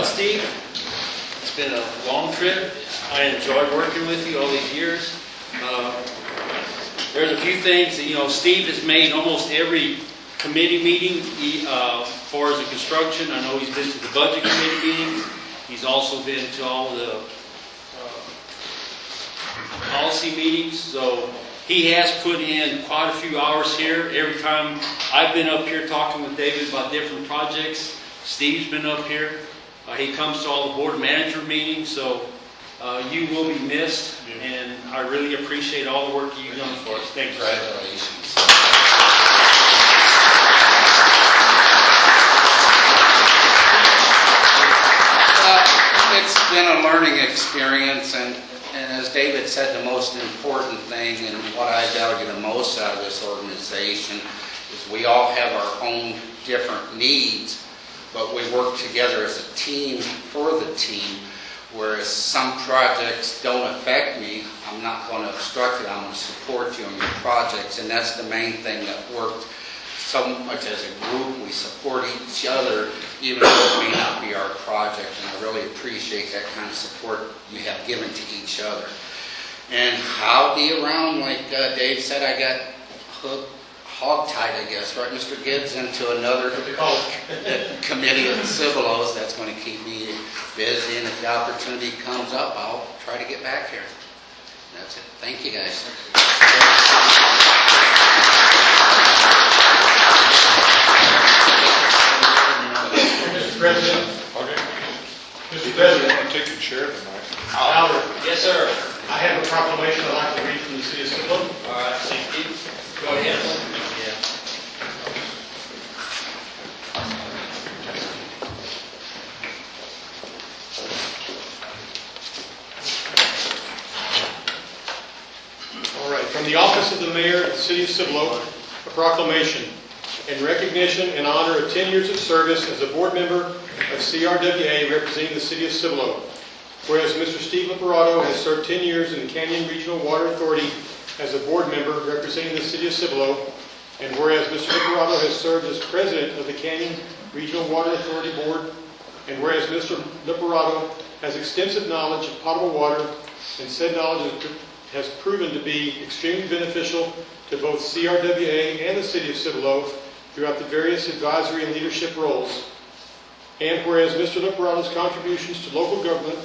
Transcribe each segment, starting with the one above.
Steve, it's been a long trip. I enjoyed working with you all these years. There's a few things that, Steve has made almost every committee meeting as far as the construction. I know he's been to the budget committee meetings. He's also been to all the policy meetings. So he has put in quite a few hours here. Every time I've been up here talking with David about different projects, Steve's been up here. He comes to all the board manager meetings, so you will be missed, and I really appreciate all the work you've done for us. Thank you. Congratulations. It's been a learning experience, and as David said, the most important thing and what I value the most out of this organization is we all have our own different needs, but we work together as a team for the team. Whereas some projects don't affect me, I'm not going to obstruct it, I'm going to support you on your projects. And that's the main thing that worked so much as a group. We support each other, even though it may not be our project. And I really appreciate that kind of support you have given to each other. And I'll be around, like Dave said, I got hog-tied, I guess, right, Mr. Gibbs, into another committee of the Civilos. That's going to keep me busy, and if the opportunity comes up, I'll try to get back here. That's it. Thank you, guys. Mr. President. Okay. Mr. President. I want to take your chair tonight. Albert. Yes, sir. I have a proclamation I'd like to read from the city of Civil. All right, thank you. Go ahead. Yeah. All right. From the office of the mayor of the city of Cibolo, a proclamation in recognition and honor of 10 years of service as a board member of CRWA representing the city of Cibolo. Whereas Mr. Steve Liparato has served 10 years in the Canyon Regional Water Authority as a board member representing the city of Cibolo, and whereas Mr. Liparato has served as president of the Canyon Regional Water Authority Board, and whereas Mr. Liparato has extensive knowledge of potable water, and said knowledge has proven to be extremely beneficial to both CRWA and the city of Cibolo throughout the various advisory and leadership roles. And whereas Mr. Liparato's contributions to local government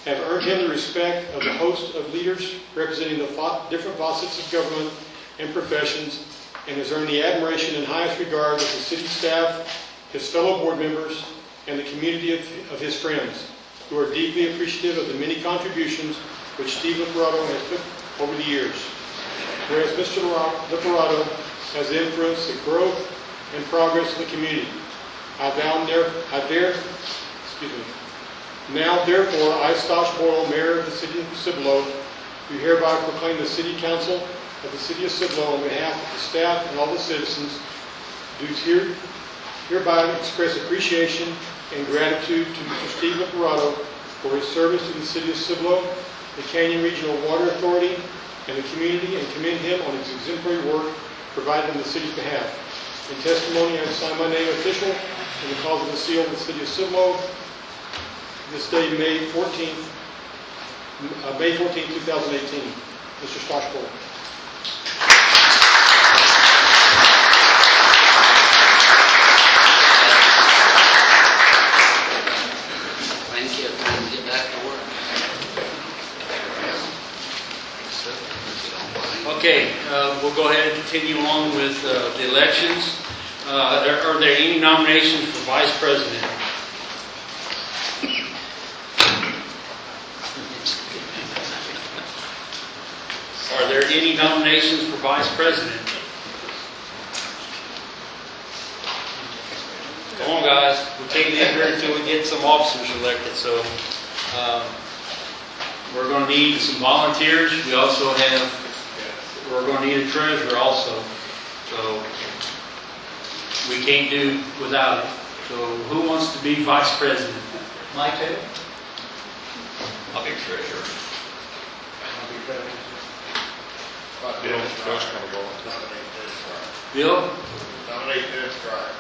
have earned him the respect of the host of leaders representing the different facets of government and professions, and has earned the admiration and highest regard of the city staff, his fellow board members, and the community of his friends, who are deeply appreciative of the many contributions which Steve Liparato has put over the years. Whereas Mr. Liparato has influenced the growth and progress of the community, Now, therefore, I, Stosh Boyle, Mayor of the City of Cibolo, do hereby proclaim the City Council of the City of Cibolo on behalf of the staff and all the citizens, do hereby express appreciation and gratitude to Mr. Steve Liparato for his service to the City of Cibolo, the Canyon Regional Water Authority, and the community, and commend him on his exemplary work provided on the city's behalf. In testimony, I sign my name official in the cause of the seal of the City of Cibolo, this day, May 14th, 2018. Mr. Stoshbowl. Thank you. Time to get back to work. Okay, we'll go ahead and continue on with the elections. Are there any nominations for vice president? Are there any nominations for vice president? Come on, guys. We're taking it here until we get some officers elected. So we're going to need some volunteers. We also we're going to need a treasurer also. So we can't do without it. So who wants to be vice president? Mike Taylor? I'll be treasurer. I'll be president. Bill's going to go. Bill? Nominate Dennis Fryer.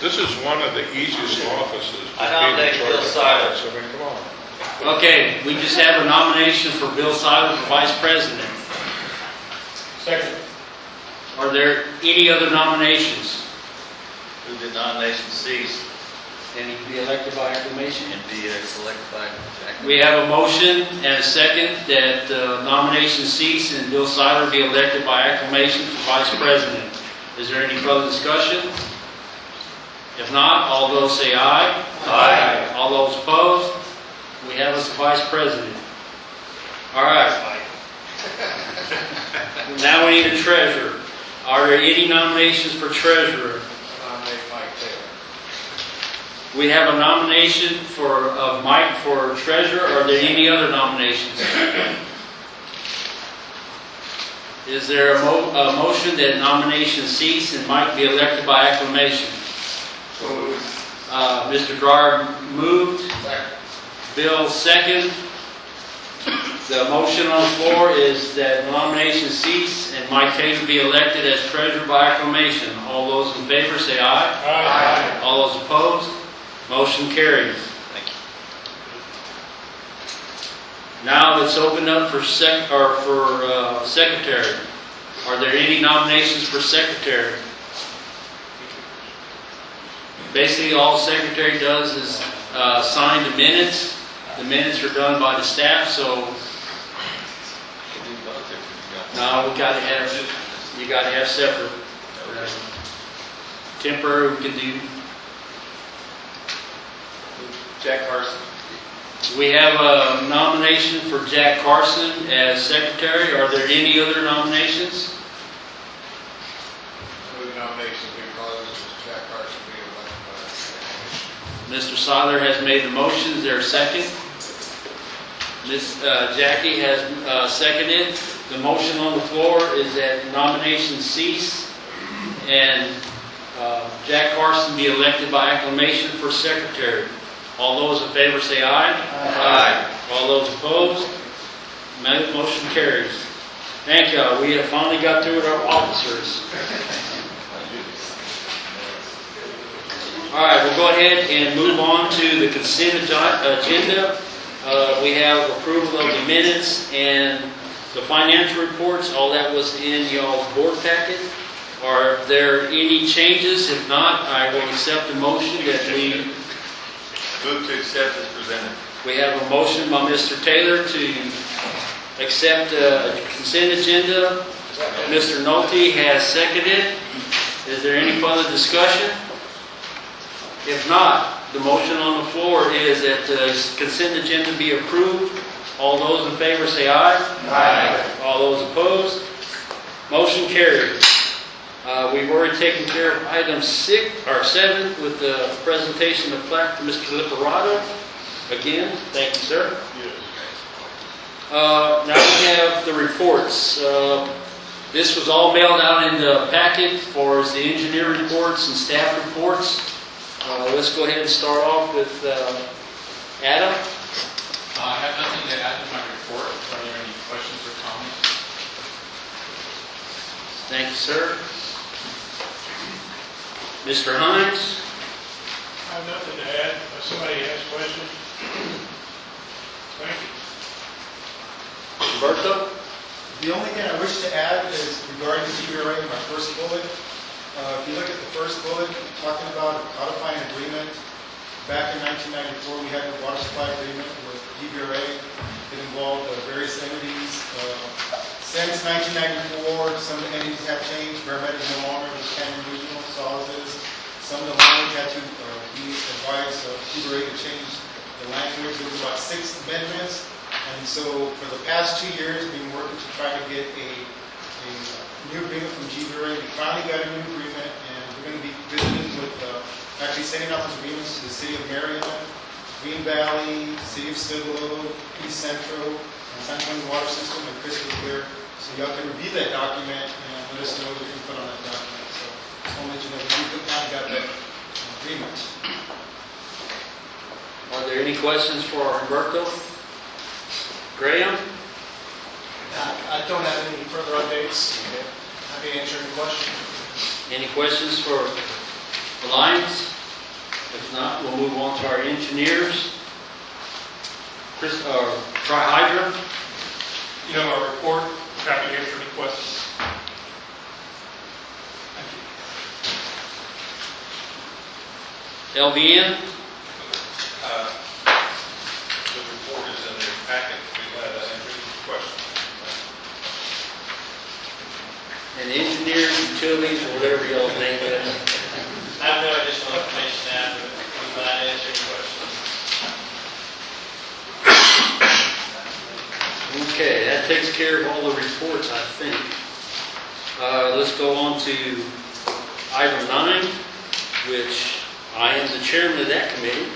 This is one of the easiest offices. to I be in nominate charge Bill of Seiler. finance. I mean, come on. Okay, we just have a nomination for Bill Seiler for Vice President. Second. Are there any other nominations? Move the nomination cease And he be elected by acclamation? and be selected by Jack. We have a motion and a second that nomination cease and Bill Seiler be elected by acclamation for Vice President. Is there any further discussion? If not, all those say aye. Aye. All those opposed? We have us a Vice President. All right. Now we need a treasurer. Are there any nominations for treasurer? Nominate Mike Taylor. We have a nomination of Mike for treasurer. Are there any other nominations? Is there a motion that nominations cease and Mike be elected by acclamation? Mr. Gerard moved. Bill second. The motion on the floor is that nominations cease and Mike Taylor be elected as treasurer by acclamation. All those in favor say aye. Aye. All those opposed? Motion carries. Thank you. Now let's open up for secretary. Are there any nominations for secretary? Basically, all secretary does is sign the minutes. The minutes are done by the staff, so We'll do both if you now you got to have separate. Temporary, we can do. Jack Carson. We have a nomination for Jack Carson as secretary. Are there any other nominations? Move the nomination be closed as Jack Carson be elected by acclamation. Mr. Seiler has made the motion. Is there a second? Ms. Jackie has seconded. The motion on the floor is that nominations cease and Jack Carson be elected by acclamation for secretary. All those in favor say aye. Aye. All those opposed? Motion carries. Thank you. We have finally got through with our officers. All right, we'll go ahead and move on to the consent agenda. We have approval of the minutes and the financial reports. All that was in y'all's board packet. Are there any changes? If not, I will accept the motion that we Move to accept as presented. have a motion by Mr. Taylor to accept the consent agenda. Mr. Nolte has seconded. Is there any further discussion? If not, the motion on the floor is that the consent agenda be approved. All those in favor say aye. Aye. All those opposed? Motion carried. We've already taken care of item 7 with the presentation of plaque to Mr. Lipperato. Again, thank you, sir. Now we have the reports. This was all mailed out in the packet for the engineer reports and staff reports. Let's go ahead and start off with Adam. I have nothing to add to my report. Are there any questions or comments? Thank you, sir. Mr. Hines. I have nothing to add. If somebody has questions. Thank you. Roberto. The only thing I wish to add is regarding CRWA, my first bullet. If you look at the first bullet, talking about codifying agreement, back in 1994, we had the water supply agreement with CRWA. It involved various entities. Since 1994, some of the entities have changed. Mermed is no longer the Canyon Regional, SAWS is. Some of the language had to be advised CRWA to change the language. There was about 6 amendments. And so for the past 2 years, we've been working to try to get a new agreement from GBRA. We finally got a new agreement, and we're going to be visiting with, actually sending out those agreements to the City of Marion, Green Valley, City of Cibolo, East Central, and San Antonio Water System, and Crystal Clear. So y'all can review that document and let us know what you can put on that document. So just want to let you know that we finally got that agreement. Are there any questions for Roberto? Graham? I don't have any further updates. Happy to answer any questions. Any questions for Alliance? If not, we'll move on to our engineers. Tri-Hydro? You have our report, happy to answer any questions. LVN? The report is in the packet. We had any questions. And engineers, utilities, or whatever y'all's name is. I have no additional information to add, but I'm glad to answer any questions. Okay, that takes care of all the reports, I think. Let's go on to item 9, which I am the chairman of that committee.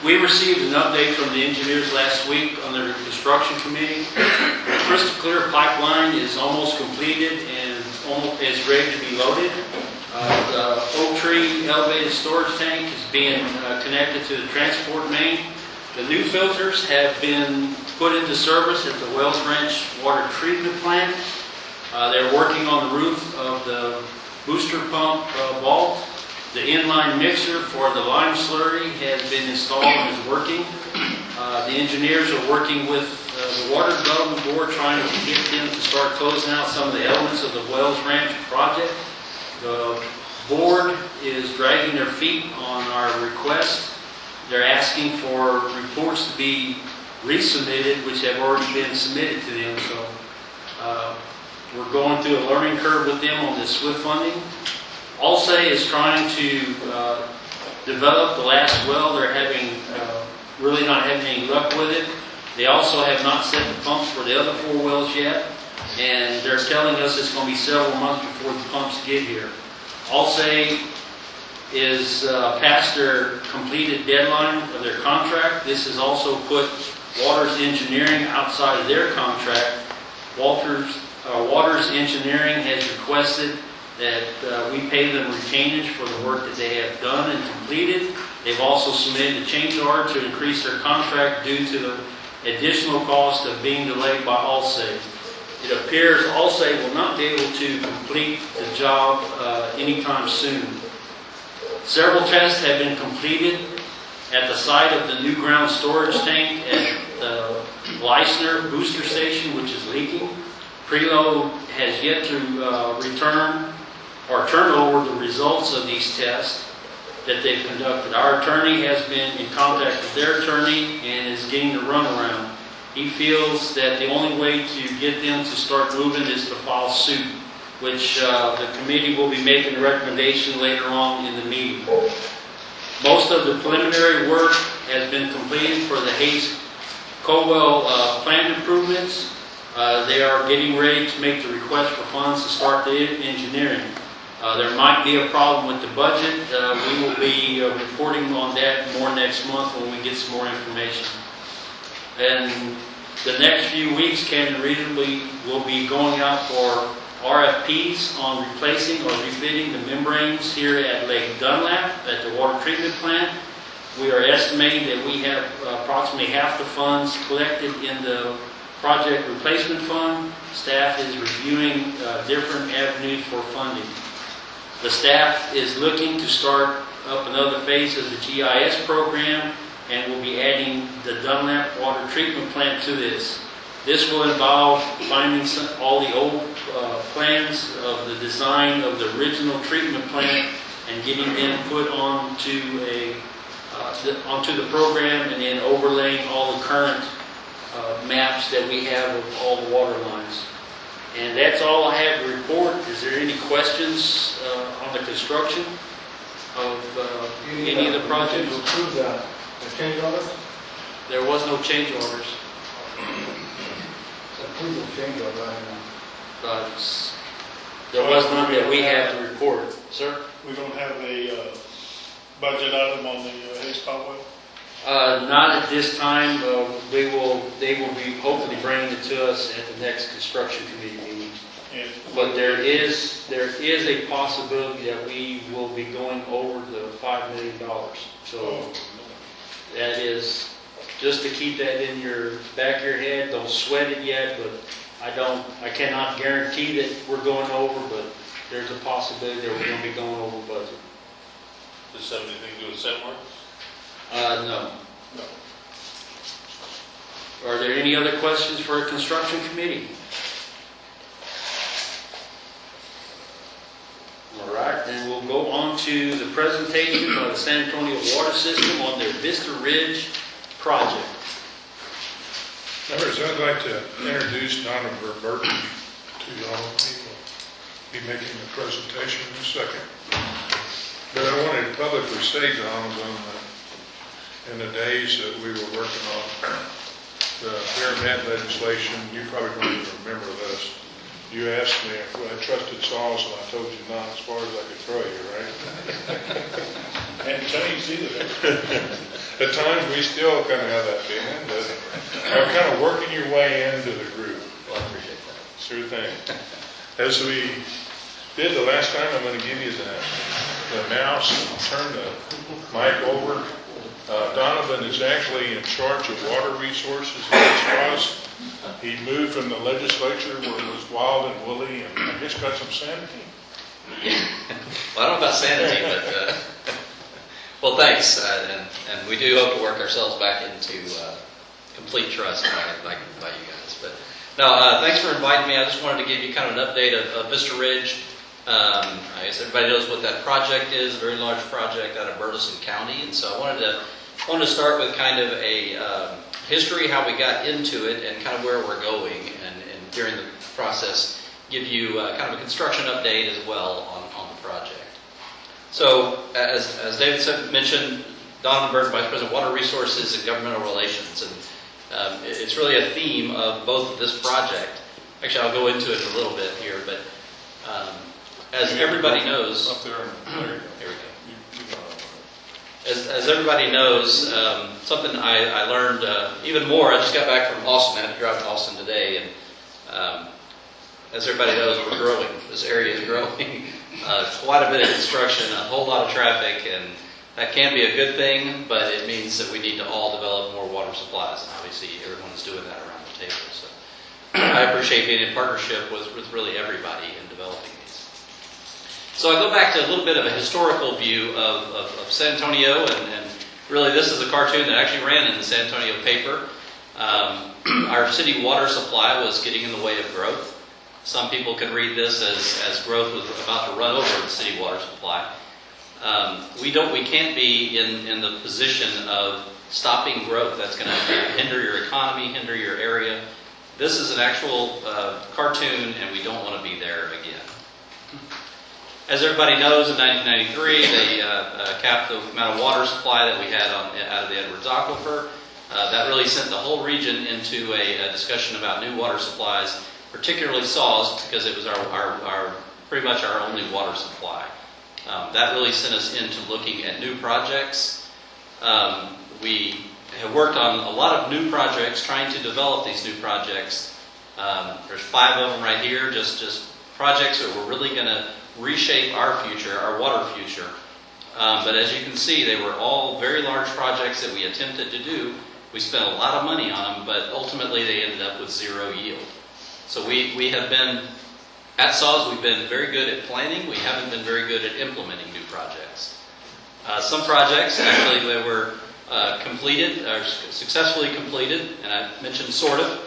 We received an update from the engineers last week on their construction committee. The Crystal Clear pipeline is almost completed and is ready to be loaded. The Oak Tree elevated storage tank is being connected to the transport main. The new filters have been put into service at the Wells Ranch water treatment plant. They're working on the roof of the booster pump vault. The inline mixer for the lime slurry has been installed and is working. The engineers are working with the Water Development Board trying to get them to start closing out some of the elements of the Wells Ranch project. The board is dragging their feet on our request. They're asking for reports to be resubmitted, which have already been submitted to them. So we're going through a learning curve with them on this SWIFT funding. Allsay is trying to develop the last well. They're having really not having any luck with it. They also have not set the pumps for the other 4 wells yet, and they're telling us it's going to be several months before the pumps get here. Allsay is past their completed deadline of their contract. This has also put Waters Engineering outside of their contract. Waters Engineering has requested that we pay them retainage for the work that they have done and completed. They've also submitted a change order to increase their contract due to the additional cost of being delayed by Allsay. It appears Allsay will not be able to complete the job anytime soon. Several tests have been completed at the site of the new ground storage tank at the Leisner booster station, which is leaking. Preload has yet to return or turn over the results of these tests that they've conducted. Our attorney has been in contact with their attorney and is getting the runaround. He feels that the only way to get them to start moving is to file suit, which the committee will be making a recommendation later on in the meeting. Most of the preliminary work has been completed for the Hayes Colwell plant improvements. They are getting ready to make the request for funds to start the engineering. There might be a problem with the budget. We will be reporting on that more next month when we get some more information. And the next few weeks, Canyon reasonably will be going out for RFPs on replacing or refitting the membranes here at Lake Dunlap at the water treatment plant. We are estimating that we have approximately half the funds collected in the project replacement fund. Staff is reviewing different avenues for funding. The staff is looking to start up another phase of the GIS program, and we'll be adding the Dunlap water treatment plant to this. This will involve finding all the old plans of the design of the original treatment plant and getting them put onto the program, and then overlaying all the current maps that we have of all the water lines. And that's all I have to report. Is there any questions on the construction of any of the projects? Approve that. The change order? There was no change orders. Approve the change order, There was none that we have to report. Sir? We don't have a budget item on the Hayes Colwell. Not at this time. They will be hopefully bringing it to us at the next construction committee meeting. But there is a possibility that we will be going over the $5 million. So that is just to keep that in your back of your head. Don't sweat it yet, but I cannot guarantee that we're going over, but there's a possibility that we're going to be going over budget. Does that have anything to do with set work? No. Are there any other questions for a construction committee? All right, then we'll go on to the presentation by the San Antonio Water System on their Vista Ridge project. Members, I'd like to introduce Donna Burton to y'all. He will be making the presentation in a second. But I wanted to publicly say, Don, in the days that we were working on the pyramid legislation, you probably don't even remember this. You asked me if I trusted saws, and I told you not as far as I could throw you, right? And Chinese either. At times, we still kind of have that feeling, but are kind of working your way into the group. Well, I appreciate that. Sure thing. As we did the last time, I'm going to give you the mouse, turn the mic over. Donovan is actually in charge of water resources in this house. He moved from the legislature where it was wild and woolly, and I guess got some sanity. Well, I don't know about sanity, but well, thanks, and we do hope to work ourselves back into complete trust by you guys. But no, thanks for inviting me. I just wanted to give you kind of an update of Vista Ridge. I guess everybody knows what that project is, a very large project out of Burleson County, and so I wanted to start with kind of a history, how we got into it, and kind of where we're going, and during the process, give you kind of a construction update as well on the project. So, as David mentioned, Donovan Burton, Vice President of Water Resources and Governmental Relations, and it's really a theme of both of this project. Actually, I'll go into it a little bit here, but as everybody knows, Up there, there you go. here we go. You know. As everybody knows, something I learned even more, I just got back from Austin. I had to drive to Austin today, and as everybody knows, we're growing. This area is growing. Quite a bit of construction, a whole lot of traffic, and that can be a good thing, but it means that we need to all develop more water supplies, and obviously everyone is doing that around the table. So I appreciate being in partnership with really everybody in developing these. So I go back to a little bit of a historical view of San Antonio, and really this is a cartoon that actually ran in the San Antonio paper. Our city water supply was getting in the way of growth. Some people can read this as growth was about to run over the city water supply. We can't be in the position of stopping growth. That's going to hinder your economy, hinder your area. This is an actual cartoon, and we don't want to be there again. As everybody knows, in 1993, they capped the amount of water supply that we had out of the Edwards Aquifer. That really sent the whole region into a discussion about new water supplies, particularly saws, because it was our pretty much our only water supply. That really sent us into looking at new projects. We have worked on a lot of new projects, trying to develop these new projects. There's 5 of them right here, just projects that were really going to reshape our future, our water future. But as you can see, they were all very large projects that we attempted to do. We spent a lot of money on them, but ultimately they ended up with 0 yield. So we have been, at SAWS, we've been very good at planning. We haven't been very good at implementing new projects. Some projects, actually, they were completed, or successfully completed, and I mentioned sort of.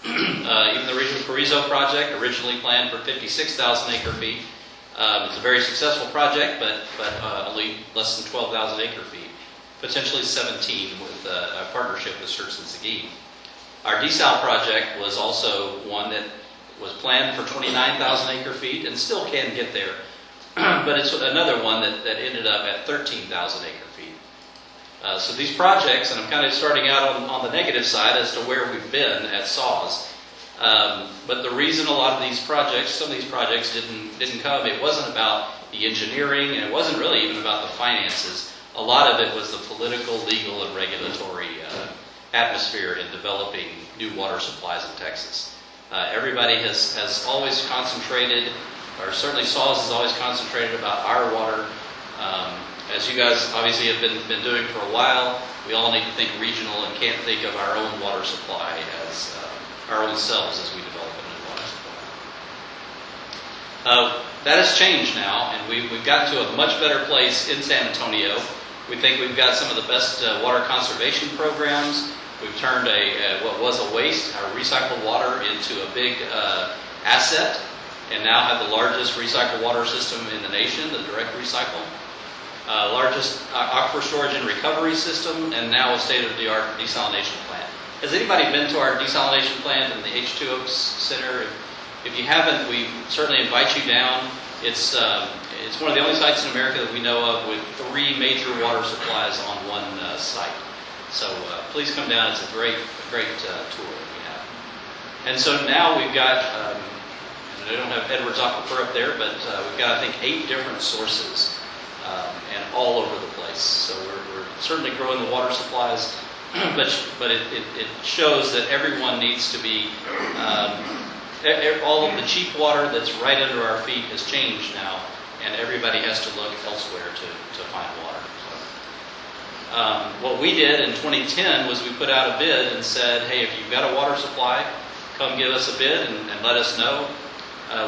Even the Regional Carrizo project, originally planned for 56,000 acre feet. It's a very successful project, but only less than 12,000 acre feet. Potentially 17 with a partnership with Church and Seguin. Our desal project was also one that was planned for 29,000 acre feet and still can get there. But it's another one that ended up at 13,000 acre feet. So these projects, and I'm kind of starting out on the negative side as to where we've been at SAWS. But the reason a lot of these projects, some of these projects didn't come, it wasn't about the engineering, and it wasn't really even about the finances. A lot of it was the political, legal, and regulatory atmosphere in developing new water supplies in Texas. Everybody has always concentrated, or certainly SAWS has always concentrated about our water. As you guys obviously have been doing for a while, we all need to think regional and can't think of our own water supply as our own selves as we develop it in That has changed now, and we've gotten to a much better place in San Antonio. We think we've got some of the best water conservation programs. We've turned what was a waste, our recycled water, into a big asset, and now have the largest recycled water system in the nation, the direct recycle. Largest aquifer storage and recovery system, and now a state-of-the-art desalination plant. Has anybody been to our desalination plant in the H2O Center? If you haven't, we certainly invite you down. It's one of the only sites in America that we know of with 3 major water supplies on one site. So please come down. It's a great tour that we have. And so now we've got, they don't have Edwards Aquifer up there, but we've got, I think, 8 different sources and all over the place. So we're certainly growing the water supplies, but it shows that everyone needs to be, all of the cheap water that's right under our feet has changed now, and everybody has to look elsewhere to find water. So, what we did in 2010 was we put out a bid and said, hey, if you've got a water supply, come give us a bid and let us know.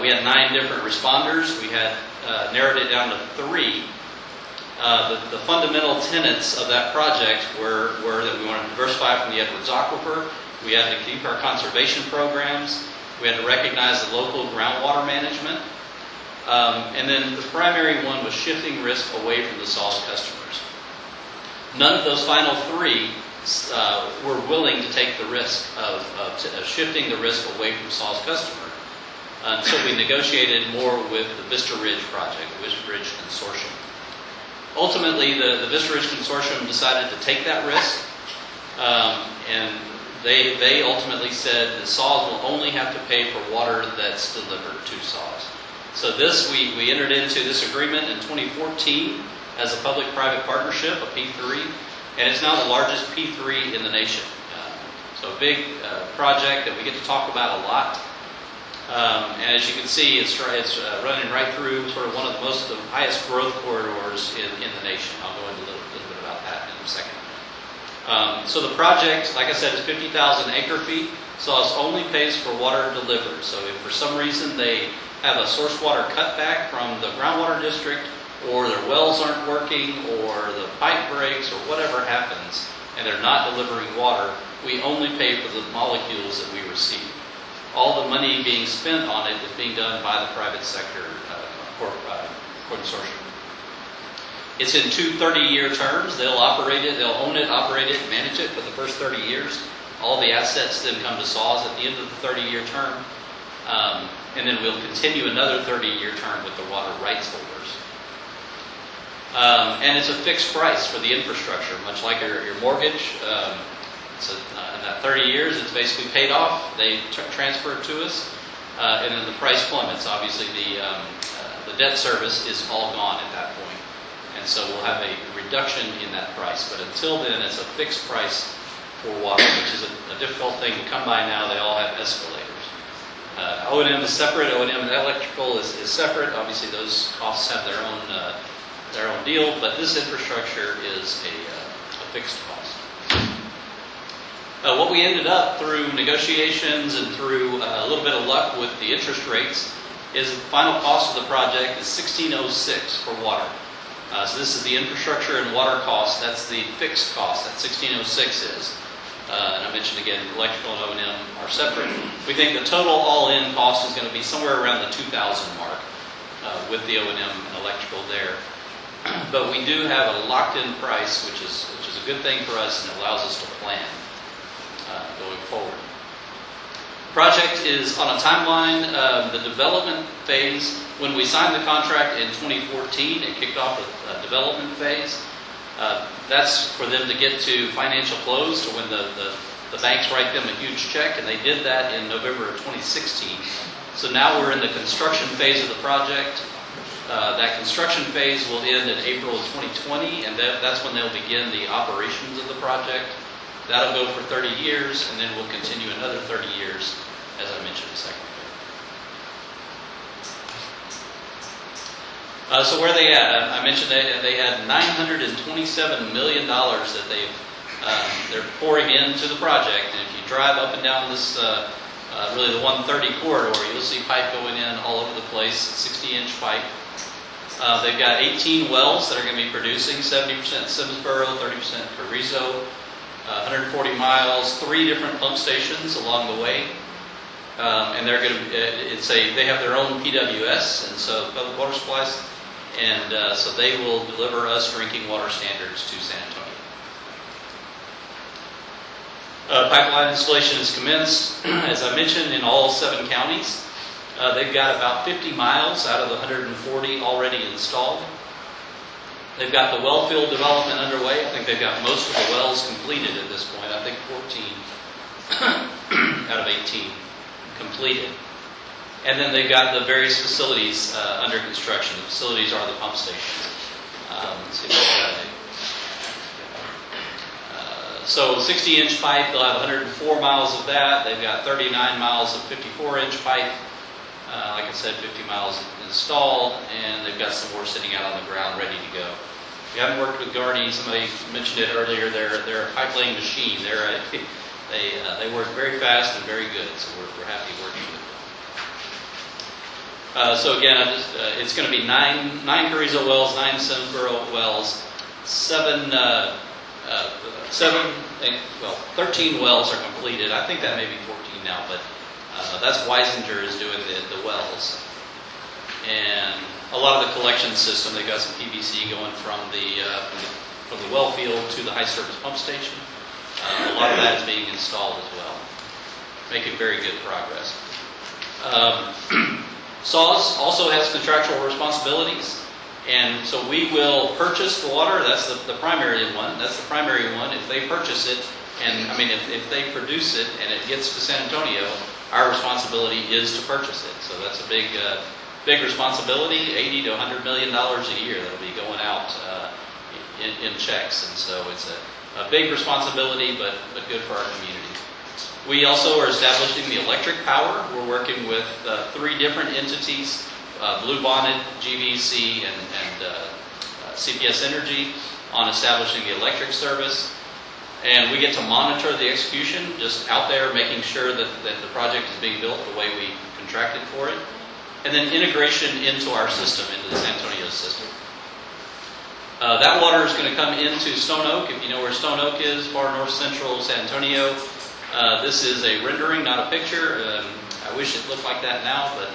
We had 9 different responders. We had narrowed it down to 3. The fundamental tenets of that project were that we wanted to diversify from the Edwards Aquifer. We had to keep our conservation programs. We had to recognize the local groundwater management. And then the primary one was shifting risk away from the SAWS customers. None of those final 3 were willing to take the risk of shifting the risk away from SAWS customer until we negotiated more with the Vista Ridge project, the Vista Ridge Consortium. Ultimately, the Vista Ridge Consortium decided to take that risk, and they ultimately said that SAWS will only have to pay for water that's delivered to SAWS. So we entered into this agreement in 2014 as a public-private partnership, a P3, and it's now the largest P3 in the nation. So a big project that we get to talk about a lot. And as you can see, it's running right through sort of one of the highest growth corridors in the nation. I'll go into a little bit about that in a second. So the project, like I said, is 50,000 acre feet. SAWS only pays for water delivered. So if for some reason they have a source water cutback from the groundwater district, or their wells aren't working, or the pipe breaks, or whatever happens, and they're not delivering water, we only pay for the molecules that we receive. All the money being spent on it is being done by the private sector consortium. It's in 2 30-year terms. They'll operate it, they'll own it, operate it, manage it for the first 30 years. All the assets then come to SAWS at the end of the 30-year term. And then we'll continue another 30-year term with the water rights holders. And it's a fixed price for the infrastructure, much like your mortgage. So in that 30 years, it's basically paid off. They transfer it to us, and then the price plummets. Obviously, the debt service is all gone at that point, and so we'll have a reduction in that price. But until then, it's a fixed price for water, which is a difficult thing to come by now. They all have escalators. O&M is separate. O&M and electrical is separate. Obviously, those costs have their own deal, but this infrastructure is a fixed cost. What we ended up through negotiations and through a little bit of luck with the interest rates is the final cost of the project is $1,606 for water. So this is the infrastructure and water cost. That's the fixed cost. That $1,606 is. And I mentioned again, electrical and O&M are separate. We think the total all-in cost is going to be somewhere around the $2,000 mark with the O&M and electrical there. But we do have a locked-in price, which is a good thing for us and allows us to plan going forward. The project is on a timeline. The development phase, when we signed the contract in 2014, it kicked off a development phase. That's for them to get to financial close, to when the banks write them a huge check, and they did that in November of 2016. So now we're in the construction phase of the project. That construction phase will end in April of 2020, and that's when they'll begin the operations of the project. That'll go for 30 years, and then we'll continue another 30 years, as I mentioned a second ago. So where are they at? I mentioned they had $927 million that they're pouring into the project, and if you drive up and down this really the 130 corridor. You'll see pipe going in all over the place, 60-inch pipe. They've got 18 wells that are going to be producing, 70% Simsboro, 30% Carrizo, 140 miles, 3 different pump stations along the way. And they're going to, they have their own PWS, and so public water supplies, and so they will deliver us drinking water standards to San Antonio. Pipeline installation is commenced, as I mentioned, in all 7 counties. They've got about 50 miles out of the 140 already installed. They've got the well field development underway. I think they've got most of the wells completed at this point. I think 14 out of 18 completed. And then they've got the various facilities under construction. The facilities are the pump stations. Let's see if I've got it. So 60-inch pipe, they'll have 104 miles of that. They've got 39 miles of 54-inch pipe. Like I said, 50 miles installed, and they've got some more sitting out on the ground ready to go. If you haven't worked with Gardy, somebody mentioned it earlier, they're a pipe laying machine. They work very fast and very good, so we're happy working with them. So again, it's going to be 9 Carrizo wells, 9 Simsboro wells, 13 wells are completed. I think that may be 14 now, but that's Weisinger is doing the wells. And a lot of the collection system, they've got some PVC going from the well field to the high surface pump station. A lot of that is being installed as well. Making very good progress. SAWS also has contractual responsibilities. And so we will purchase the water. That's the primary one. That's the primary one. If they purchase it, and I mean, if they produce it and it gets to San Antonio, our responsibility is to purchase it. So that's a big responsibility. $80 to $100 million a year that'll be going out in checks, and so it's a big responsibility, but good for our community. We also are establishing the electric power. We're working with 3 different entities. Blue Bonnet, GVC, and CPS Energy on establishing the electric service. And we get to monitor the execution, just out there making sure that the project is being built the way we contracted for it. And then integration into our system, into the San Antonio system. That water is going to come into Stone Oak. If you know where Stone Oak is, far north central San Antonio. This is a rendering, not a picture. I wish it looked like that now, but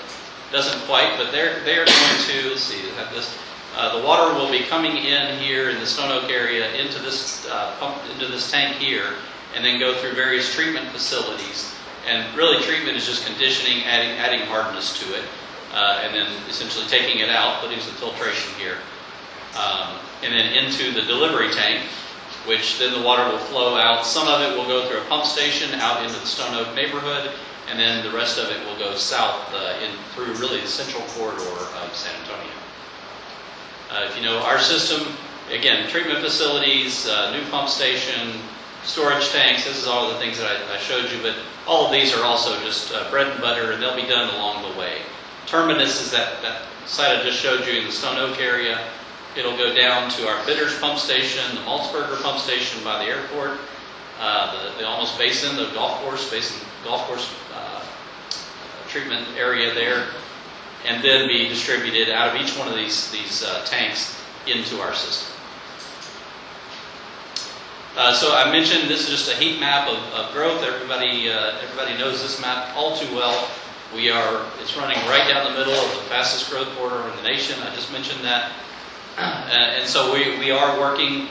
doesn't quite, but they're going to, let's see, have this. The water will be coming in here in the Stone Oak area into this pump, into this tank here, and then go through various treatment facilities. And really, treatment is just conditioning, adding hardness to it, and then essentially taking it out, putting some filtration here, and then into the delivery tank, which then the water will flow out. Some of it will go through a pump station out into the Stone Oak neighborhood, and then the rest of it will go south through really the central corridor of San Antonio. If you know our system, again, treatment facilities, new pump station, storage tanks, this is all the things that I showed you, but all of these are also just bread and butter, and they'll be done along the way. Terminus is that site I just showed you in the Stone Oak area. It'll go down to our Bitters pump station, the Maltzberger pump station by the airport, the Almost Basin, the golf course treatment area there, and then be distributed out of each one of these tanks into our system. So I mentioned this is just a heat map of growth. Everybody knows this map all too well. It's running right down the middle of the fastest growth corridor in the nation. I just mentioned that. And so we are working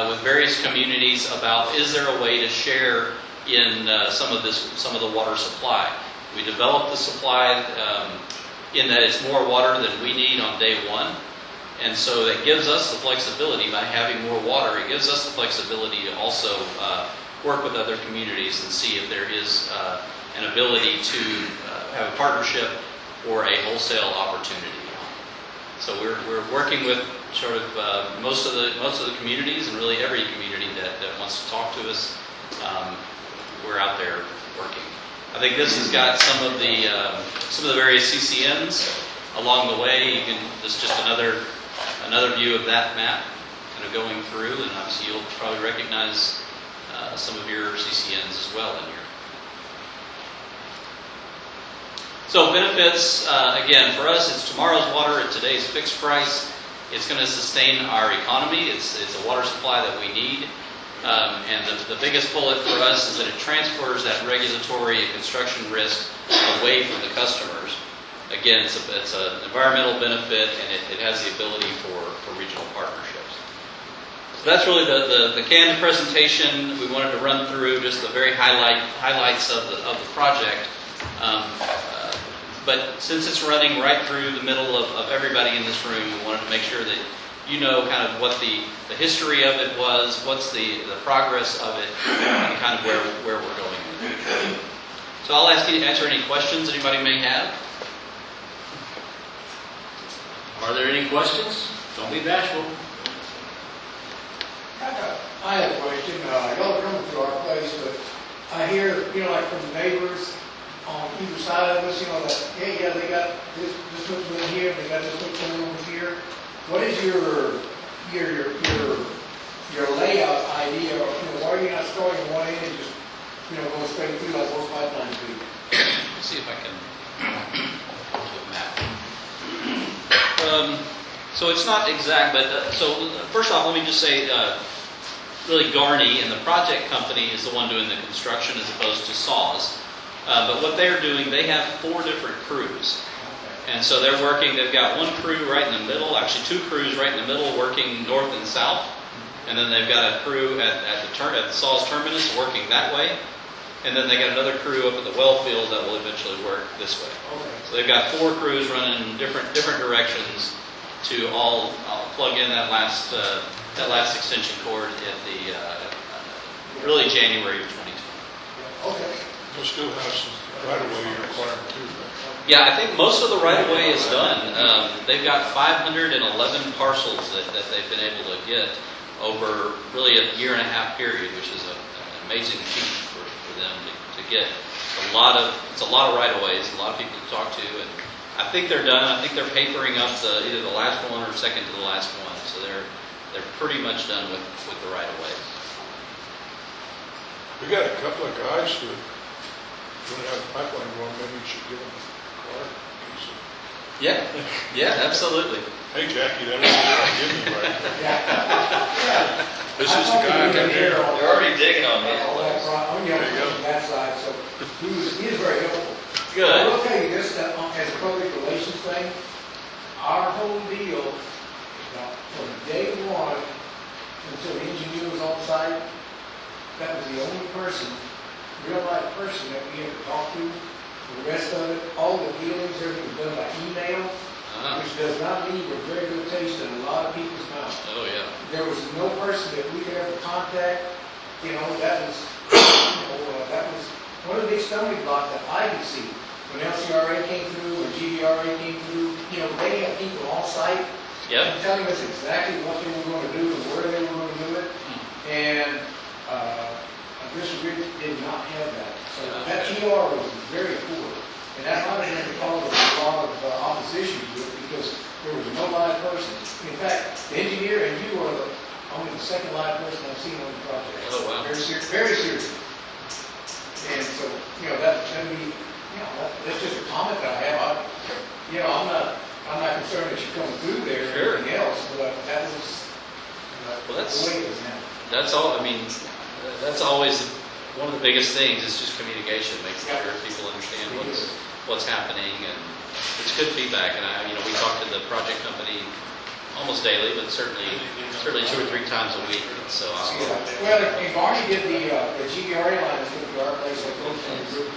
with various communities about, is there a way to share in some of the water supply. We developed the supply in that it's more water than we need on day one. And so that gives us the flexibility by having more water. It gives us the flexibility to also work with other communities and see if there is an ability to have a partnership or a wholesale opportunity. So we're working with sort of most of the communities, and really every community that wants to talk to us. We're out there working. I think this has got some of the various CCNs along the way. This is just another view of that map, kind of going through, and obviously you'll probably recognize some of your CCNs as well in here. So benefits, again, for us, it's tomorrow's water at today's fixed price. It's going to sustain our economy. It's a water supply that we need. And the biggest bullet for us is that it transfers that regulatory and construction risk away from the customers. Again, it's an environmental benefit, and it has the ability for regional partnerships. So that's really the canned presentation. We wanted to run through just the very highlights of the project. But since it's running right through the middle of everybody in this room, we wanted to make sure that you know kind of what the history of it was, what's the progress of it, and kind of where we're going in the future. So I'll ask you to answer any questions anybody may have. Are there any questions? Don't be bashful. I have a question. Y'all are coming through our place, but I hear, like from the neighbors on either side of us, that, hey, yeah, they got this much in here, they got this much over here. What is your layout idea, or, why are you not starting at one end and just, going straight through like most pipelines do? Let's see if I can do a map. So it's not exact, but so first off, let me just say, really Garney and the project company is the one doing the construction as opposed to Saws. But what they're doing, they have 4 different crews. And so they're working, they've got one crew right in the middle, actually 2 crews right in the middle working north and south. And then they've got a crew at the Saws terminus working that way. And then they got another crew up at the well field that will eventually work this way. Okay. So they've got 4 crews running in different directions to all plug in that last extension cord at the really January of 2020. Okay. We'll still have some right-of-way requirement too, right? Yeah, I think most of the right-of-way is done. They've got 511 parcels that they've been able to get over really a year-and-a-half period, which is an amazing achievement for them to get. It's a lot of right-of-ways, a lot of people to talk to, and I think they're done. I think they're papering up either the last one or second to the last one, so they're pretty much done with the right-of-ways. We got a couple of guys that don't have a pipeline going, maybe we should give them a card. Yeah, absolutely. Hey, Jackie, that was give me right. This is the guy right here. They're already digging on me. On that side, so he is very helpful. I Good. will tell you this, that as a public relations thing, our whole deal, from day one until the engineer was on site, that was the only person, real life person that we ever talked to. The rest of it, all the dealings, everything was done by email, which does not leave a very good taste in a lot of people's mouths. Oh, yeah. There was no person that we could ever contact, that was one of the big stumbling blocks that I could see. When LCRA came through, when GVRA came through, they had people on site telling us exactly what they were going to do and where they were going to do it. And this really did not have that. So that TR was very poor. And that might have been because of a lot of opposition to it because there was no live person. In fact, the engineer and you are only the second live person I've seen on the project. Oh, wow. Very serious. And so, that's just a comment that I have. I'm not concerned that you're coming through there or anything else, but that was Well, the way it was handled. That's all. I mean, that's always one of the biggest things is just communication, making sure people understand what's happening, and it's good feedback. And we talk to the project company almost daily, but certainly 2 or 3 times a week. So Well, if Barney did the GVRA line that's going to our place, I told him to group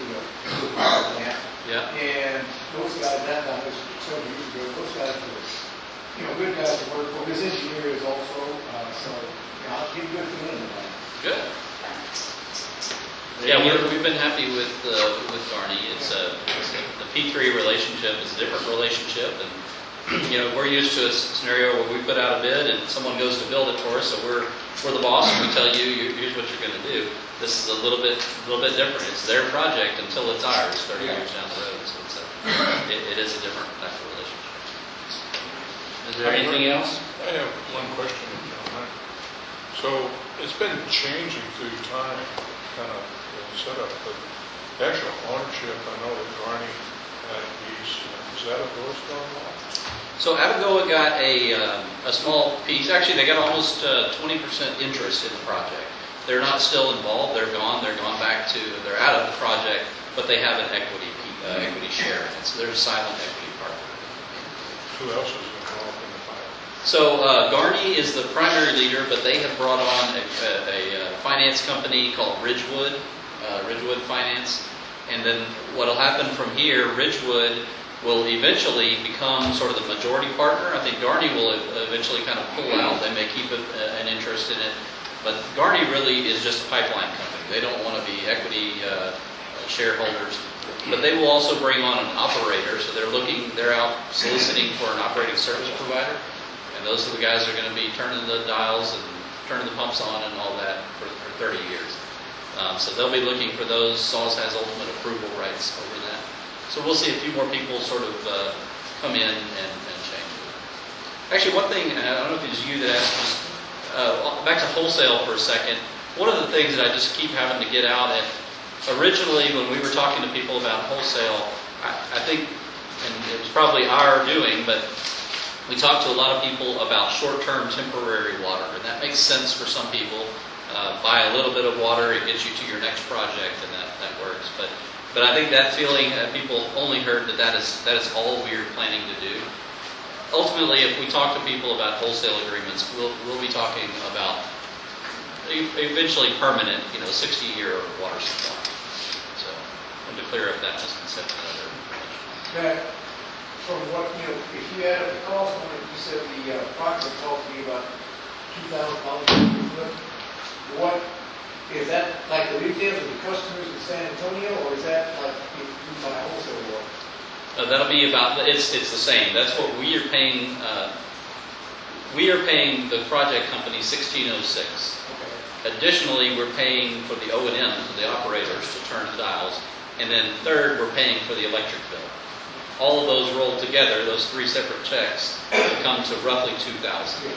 the power plant. yeah, And those guys, that time was several years ago, those guys were, good guys to work for. His engineer is also, so, I'll give good feeling about it. good. Yeah, we've been happy with Garney. It's the P3 relationship is a different relationship, and we're used to a scenario where we put out a bid and someone goes to build it for us, so we're the boss and we tell you here's what you're going to do. This is a little bit different. It's their project until it's ours 30 years down the road. So it is a different type of relationship. Is there anything else? I have one question, if you don't mind. So it's been changing through time, kind of setup, but the actual ownership, I know that Garney piece. Is that a North Star lot? So Abigail got a small piece, actually they got almost 20% interest in the project. They're not still involved, they're gone back to, they're out of the project, but they have an equity share in it, so there's a silent equity partner. Who else is involved in the pilot? So Garney is the primary leader, but they have brought on a finance company called Ridgewood Finance. And then what'll happen from here, Ridgewood will eventually become sort of the majority partner. I think Garney will eventually kind of pull out. They may keep an interest in it. But Garney really is just a pipeline company. They don't want to be equity shareholders. But they will also bring on an operator. So they're out soliciting for an operating service provider. And those are the guys that are going to be turning the dials and turning the pumps on and all that for 30 years. So they'll be looking for those. SAWS has ultimate approval rights over that. So we'll see a few more people sort of come in and change it. Actually, one thing, I don't know if it was you that asked, just back to wholesale for a second. One of the things that I just keep having to get out at, originally when we were talking to people about wholesale, I think, and it was probably our doing, but we talked to a lot of people about short-term temporary water, and that makes sense for some people. Buy a little bit of water, it gets you to your next project, and that works. But I think that feeling, people only heard that is all we are planning to do. Ultimately, if we talk to people about wholesale agreements, we'll be talking about eventually permanent, 60-year water supply. So I wanted to clear up that misconception. That, from what, if you add up the cost on it, you said the project cost me about $2,000 per foot. What, is that like the retail to the customers in San Antonio, or is that like if you buy wholesale water? That'll be about, it's the same. That's what we are paying. We are paying the project company $1,606. Okay. Additionally, we're paying for the O&M, the operators, to turn the dials. And then third, we're paying for the electric bill. All of those rolled together, those three separate checks, will come to roughly $2,000.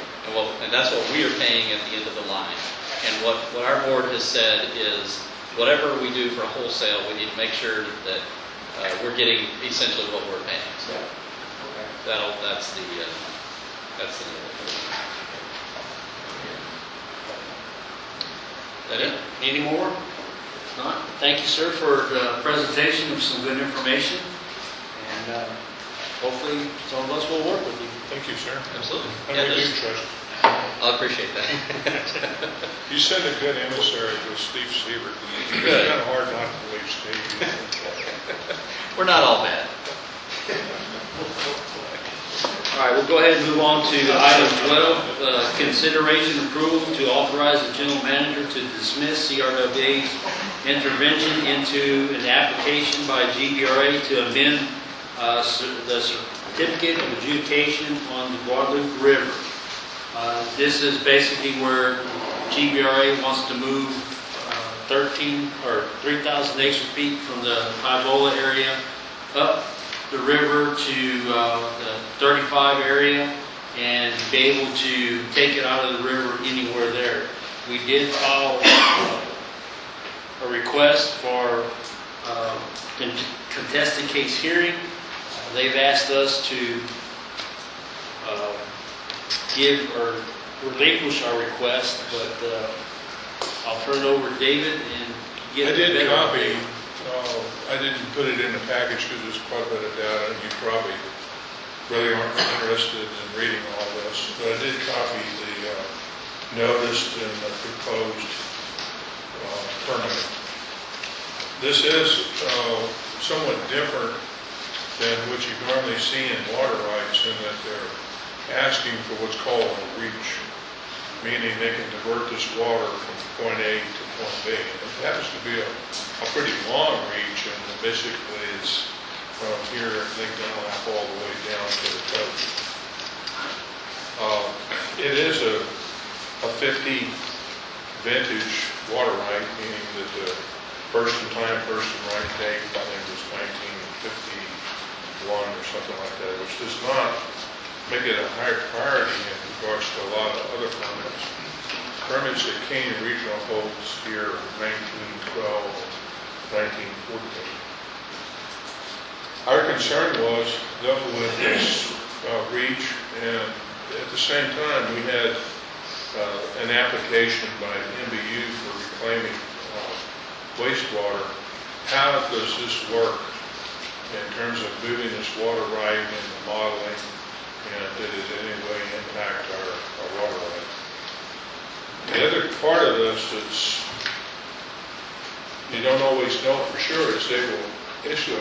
And that's what we are paying at the end of the line. And what our board has said is, whatever we do for wholesale, we need to make sure that we're getting essentially what we're paying. So that's the that it? Any more? Not? Thank you, sir, for the presentation of some good information. And hopefully some of us will work with you. Thank you, sir. Absolutely. And Yeah, we do trust you. I'll appreciate that. You sent a good emissary with Steve Siebert. It's Good. kind of hard not to believe Steve. We're not all bad. All right, we'll go ahead and move on to item 12, consideration approval to authorize the general manager to dismiss CRWA's intervention into an application by GBRA to amend the certificate of adjudication on the Guadalupe River. This is basically where GBRA wants to move 3,000 acre feet from the Pivola area up the river to the 35 area and be able to take it out of the river anywhere there. We did file a request for contested case hearing. They've asked us to give or relinquish our request, but I'll turn it over to David and get I did better copy. update. I didn't put it in the package because there's quite a bit of data, and you probably really aren't interested in reading all this. But I did copy the notice and the proposed permit. This is somewhat different than what you normally see in water rights, in that they're asking for what's called a reach, meaning they can divert this water from point A to point B. And it happens to be a pretty long reach, and basically it's from here, they Dunlap all the way down to the coast. It is a 50 vintage water right, meaning that the first in time, first in right date, I think was 1951 or something like that, which does not make it a higher priority in regards to a lot of other permits. Permits that Canyon Regional holds here in 1912 and 1914. Our concern was dealt with this reach, and at the same time, we had an application by MBU for reclaiming wastewater. How does this work in terms of moving this water right and the modeling, and did it in any way impact our water right? The other part of this that's you don't always know for sure is they will issue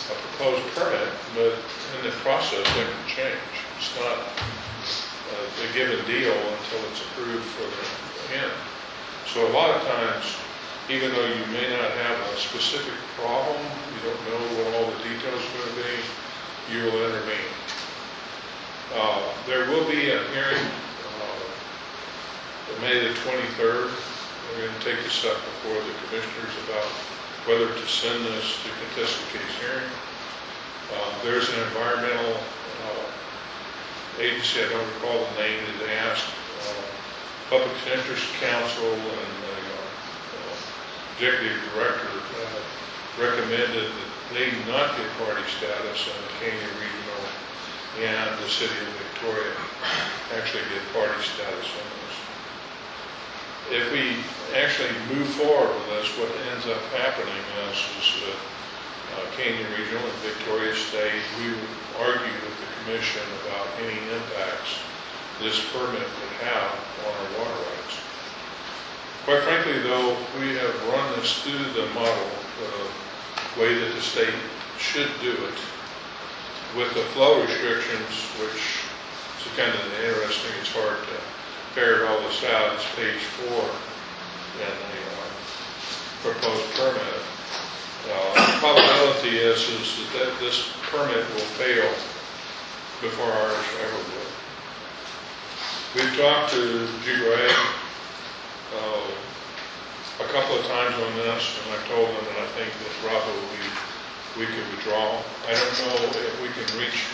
a proposed permit, but in the process that can change. It's not a given deal until it's approved for the end. So a lot of times, even though you may not have a specific problem, you don't know what all the details are going to be, you will intervene. There will be a hearing May the 23rd. We're going to take this up before the commissioners about whether to send this to contested case hearing. There's an environmental agency, I don't recall the name, that asked Public Interest Council and the executive director recommended that they not get party status, and the Canyon Regional and the city of Victoria actually get party status on this. If we actually move forward with this, what ends up happening is that Canyon Regional and Victoria State, we would argue with the commission about any impacts this permit would have on our water rights. Quite frankly, though, we have run this through the model, the way that the state should do it, with the flow restrictions, which is kind of interesting. It's hard to ferret all this out. It's page 4 in the proposed permit. The probability is that this permit will fail before ours ever will. We've talked to CRWA a couple of times on this, and I told them that I think that probably we could withdraw. I don't know if we can reach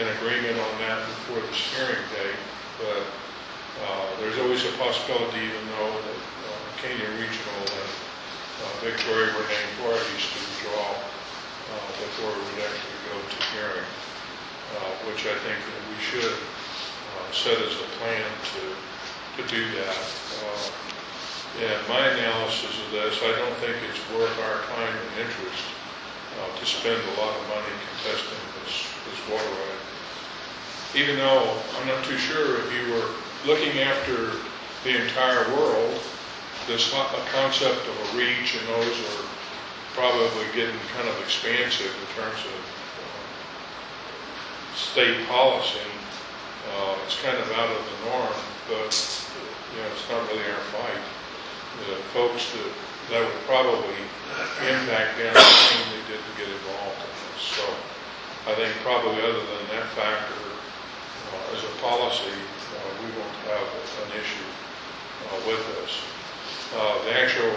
an agreement on that before this hearing date, but there's always a possibility, even though that Canyon Regional and Victoria were named parties, to withdraw before we would actually go to hearing, which I think that we should set as a plan to do that. And my analysis of this, I don't think it's worth our time and interest to spend a lot of money contesting this water right. Even though I'm not too sure if you were looking after the entire world, this concept of a reach and those are probably getting kind of expansive in terms of state policy. It's kind of out of the norm, but it's not really our fight. The folks that would probably impact downstream, they didn't get involved in this. So I think probably other than that factor, as a policy, we won't have an issue with this. The actual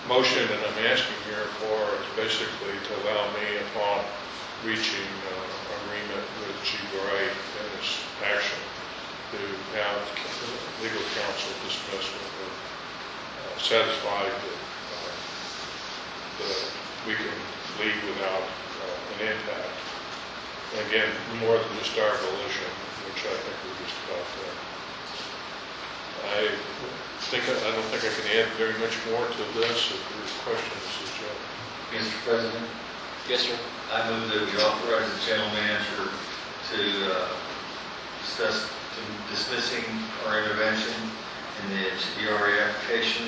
motion that I'm asking here for is basically to allow me, upon reaching agreement with CRWA in this action, to have legal counsel dismiss with the satisfied that we can leave without an impact. Again, more than just our volition, which I think we're just about there. I don't think I can add very much more to this. If there's questions, Joe. Mr. President, Yes, sir. I move that we authorize the general manager to dismissing our intervention in the CRWA application,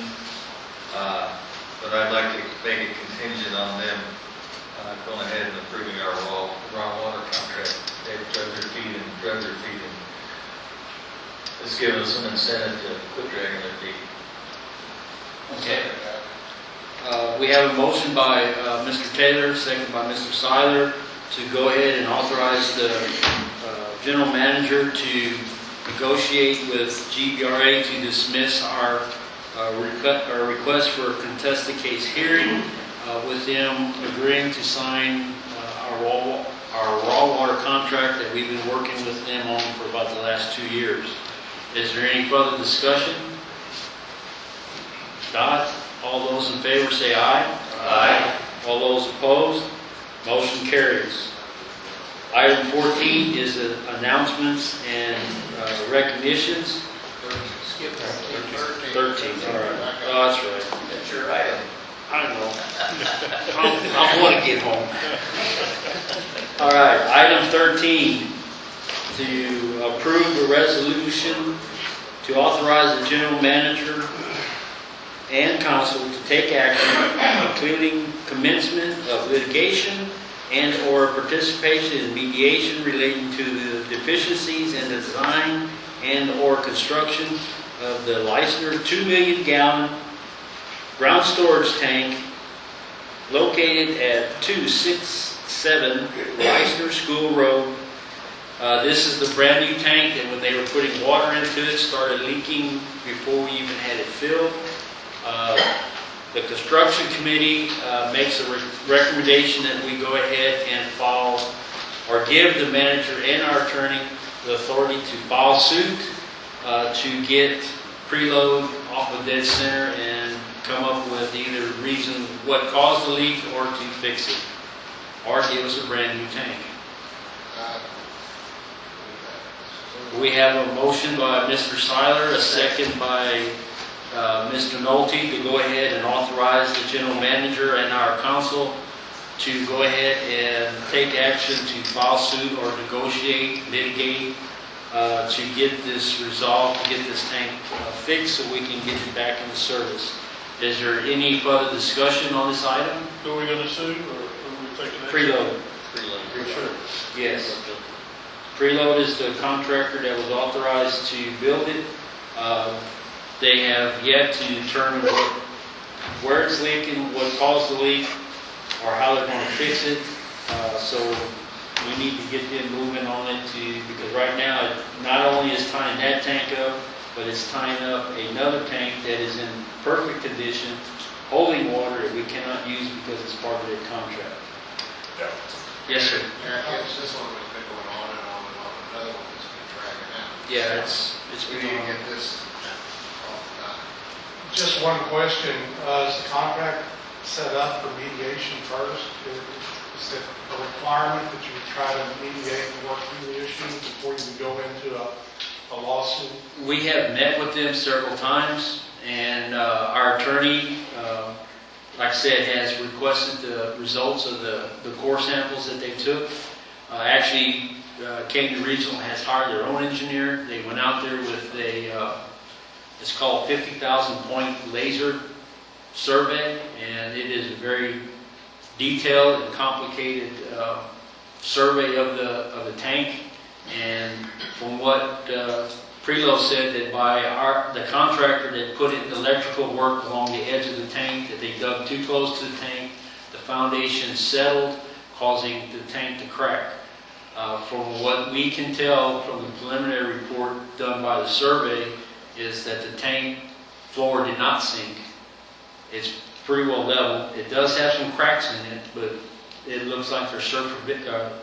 but I'd like to make it contingent on them going ahead and approving our raw water contract. They've drug their feet and it's given us some incentive to quit dragging their feet. Okay. We have a motion by Mr. Taylor, second by Mr. Seiler, to go ahead and authorize the general manager to negotiate with GBRA to dismiss our request for a contested case hearing, with them agreeing to sign our raw water contract that we've been working with them on for about the last 2 years. Is there any further discussion? Dot? All those in favor say aye. Aye. All those opposed, motion carries. Item 14 is announcements and recognitions. Skip 13, all right. Oh, that's right. That's your item. I know. I want to get home. All right, item 13, to approve a resolution to authorize the general manager and council to take action, including commencement of litigation and/or participation in mediation relating to the deficiencies in design and/or construction of the Leisner 2 million gallon ground storage tank located at 267 Leisner School Road. This is the brand new tank that when they were putting water into it started leaking before we even had it filled. The construction committee makes a recommendation that we go ahead and file or give the manager and our attorney the authority to file suit to get preload off of dead center and come up with either reason what caused the leak or to fix it, or give us a brand new tank. We have a motion by Mr. Seiler, a second by Mr. Nolte to go ahead and authorize the general manager and our council to go ahead and take action to file suit or negotiate, litigate, to get this resolved, to get this tank fixed so we can get it back into service. Is there any further discussion on this item? Who are we going to sue, or who are we taking action? Preload. For sure. Yes. Preload is the contractor that was authorized to build it. They have yet to determine where it's leaking, what caused the leak, or how they're going to fix it. So we need to get them moving on it because right now it not only is tying that tank up, but it's tying up another tank that is in perfect condition, holding water that we cannot use because it's part of their contract. Yeah. Yes, sir. It's this one that's been going on and on and on, another one that's been dragging out. Yeah, it's We been need to on. get this off the dock. Just one question, is the contract set up for mediation first? Is it a requirement that you try to mediate and work through the issue before you would go into a lawsuit? We have met with them several times, and our attorney, like I said, has requested the results of the core samples that they took. Actually, Canyon Regional has hired their own engineer. They went out there with it's called 50,000 point laser survey, and it is a very detailed and complicated survey of the tank. And from what Preload said, that by the contractor that put in the electrical work along the edge of the tank, that they dug too close to the tank, the foundation settled, causing the tank to crack. From what we can tell from the preliminary report done by the survey, is that the tank floor did not sink. It's pretty well level. It does have some cracks in it, but it looks like they're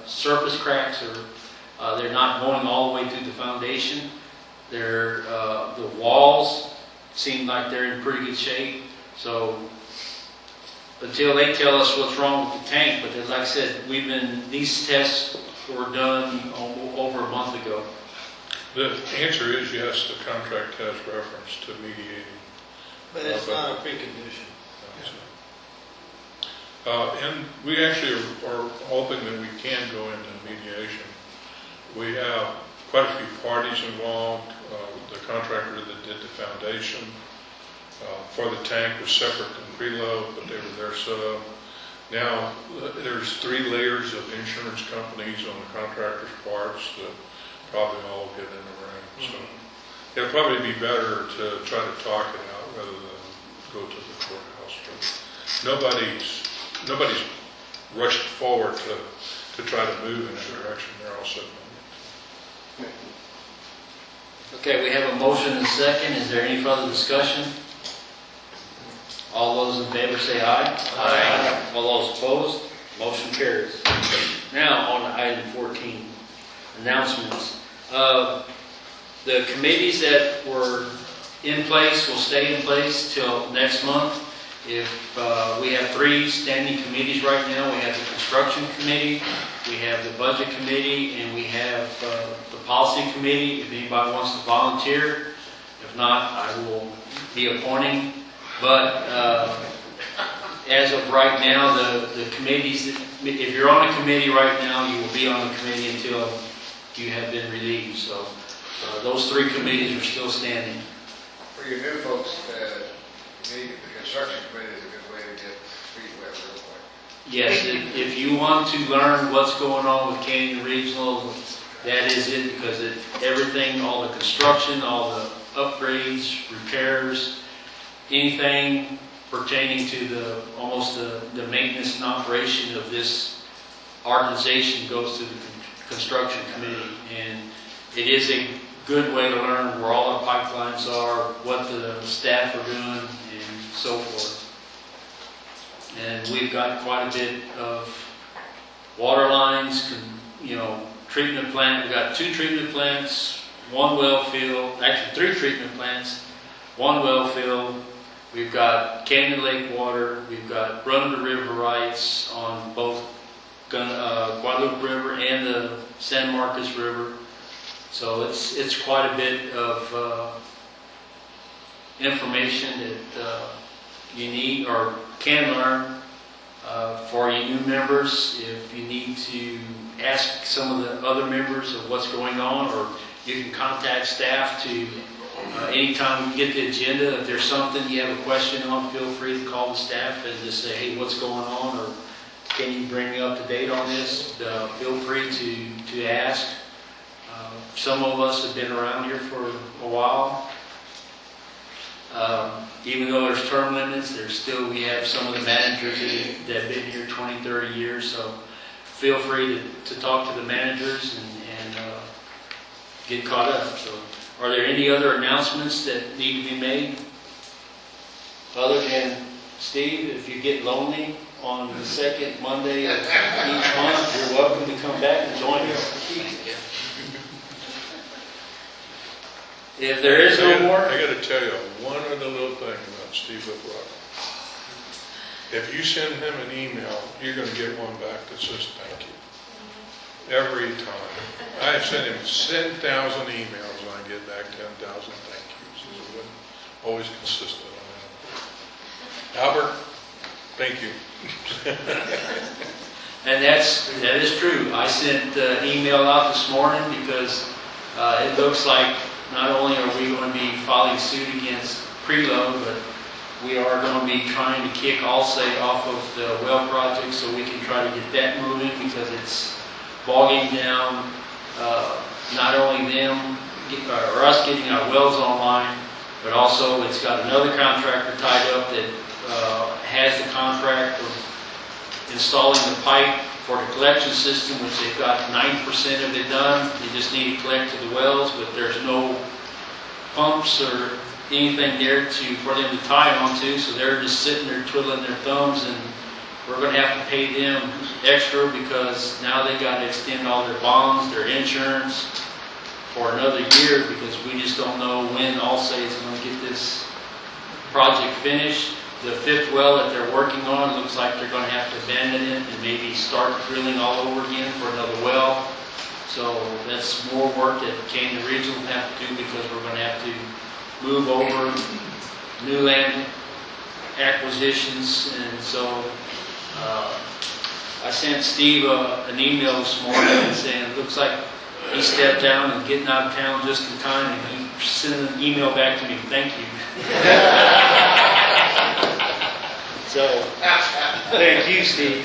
surface cracks, or they're not going all the way through the foundation. The walls seem like they're in pretty good shape. So until they tell us what's wrong with the tank, but as I said, these tests were done over a month ago. The answer is yes, the contract has reference to mediating. But it's not a precondition. And we actually are hoping that we can go into mediation. We have quite a few parties involved. The contractor that did the foundation for the tank was separate than Preload, but they were there set up. Now, there's 3 layers of insurance companies on the contractor's parts that probably all get in the ring. So it'll probably be better to try to talk it out rather than go to the courthouse. But nobody's rushed forward to try to move in that direction. They're all sitting on it. Okay, we have a motion and a second. Is there any further discussion? All those in favor say aye. Aye. All those opposed, motion carries. Now on to item 14, announcements. The committees that were in place will stay in place till next month. If, we have 3 standing committees right now. We have the construction committee, we have the budget committee, and we have the policy committee. If anybody wants to volunteer, if not, I will be appointing. But as of right now, the committees, if you're on a committee right now, you will be on the committee until you have been relieved. So those 3 committees are still standing. For your new folks, maybe the construction committee is a good way to get feet wet real quick. Yes, if you want to learn what's going on with Canyon Regional, that is it, because everything, all the construction, all the upgrades, repairs, anything pertaining to almost the maintenance and operation of this organization goes to the construction committee. And it is a good way to learn where all our pipelines are, what the staff are doing, and so forth. And we've got quite a bit of water lines, treatment plant. We've got 2 treatment plants, 1 well field, actually 3 treatment plants, 1 well field. We've got Canyon Lake water. We've got run-of-the-river rights on both Guadalupe River and the San Marcos River. So it's quite a bit of information that you need or can learn for you new members. If you need to ask some of the other members of what's going on, or you can contact staff to anytime you get the agenda. If there's something you have a question on, feel free to call the staff and just say, hey, what's going on, or can you bring me up to date on this? Feel free to ask. Some of us have been around here for a while. Even though there's term limits, we have some of the managers that have been here 20, 30 years. So feel free to talk to the managers and get caught up. So are there any other announcements that need to be made? Other than, Steve, if you get lonely on the 2nd Monday of each month, you're welcome to come back and join us. If there is no more, I got to tell you one other little thing about Steve Whitrock. If you send him an email, you're going to get one back that says thank you. Every time. I've sent him 10,000 emails and I get back 10,000 thank yous. He's always consistent on that. Albert, thank you. and that is true. I sent an email out this morning because it looks like not only are we going to be filing suit against Preload, but we are going to be trying to kick Allstate off of the well project so we can try to get that moving, because it's bogging down not only them or us getting our wells online, but also it's got another contractor tied up that has the contract of installing the pipe for the collection system, which they've got 90% of it done. They just need to collect to the wells, but there's no pumps or anything there for them to tie onto, so they're just sitting there twiddling their thumbs, and we're going to have to pay them extra because now they got to extend all their bonds, their insurance for another year, because we just don't know when Allstate is going to get this project finished. The 5th well that they're working on looks like they're going to have to abandon it and maybe start drilling all over again for another well. So that's more work that Canyon Regional will have to do, because we're going to have to move over new land acquisitions. And so I sent Steve an email this morning saying it looks like he stepped down and getting out of town just in time, and he sent an email back to me, thank you. So, thank you, Steve.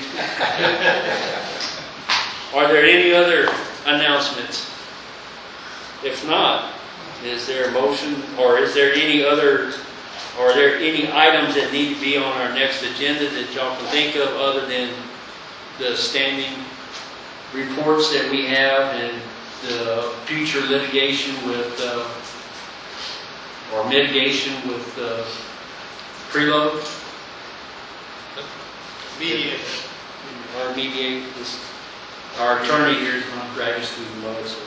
Are there any other announcements? If not, is there a motion, or is there any other, or are there any items that need to be on our next agenda that y'all can think of other than the standing reports that we have and the future litigation with, or mitigation with Preload? Mediate. Or mediate this, our attorney here is going to drag us through the mud, so.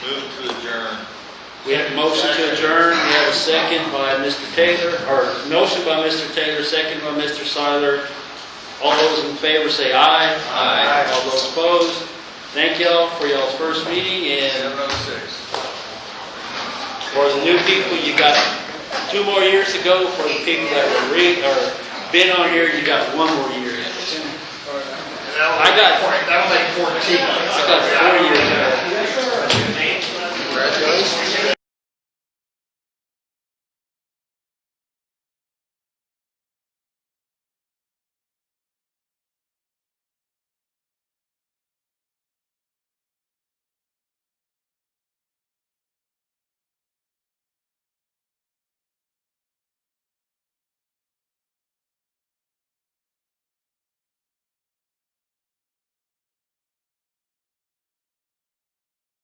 Move to adjourn. We have a motion to adjourn. We have a second by Mr. Taylor, or motion by Mr. Taylor, second by Mr. Seiler. All those in favor say aye. Aye. All those opposed. Thank y'all for y'all's first meeting, and 7:06. for the new people, you got 2 more years to go. For the people that were been on here, you got 1 more year. I got 14. I got 4 years.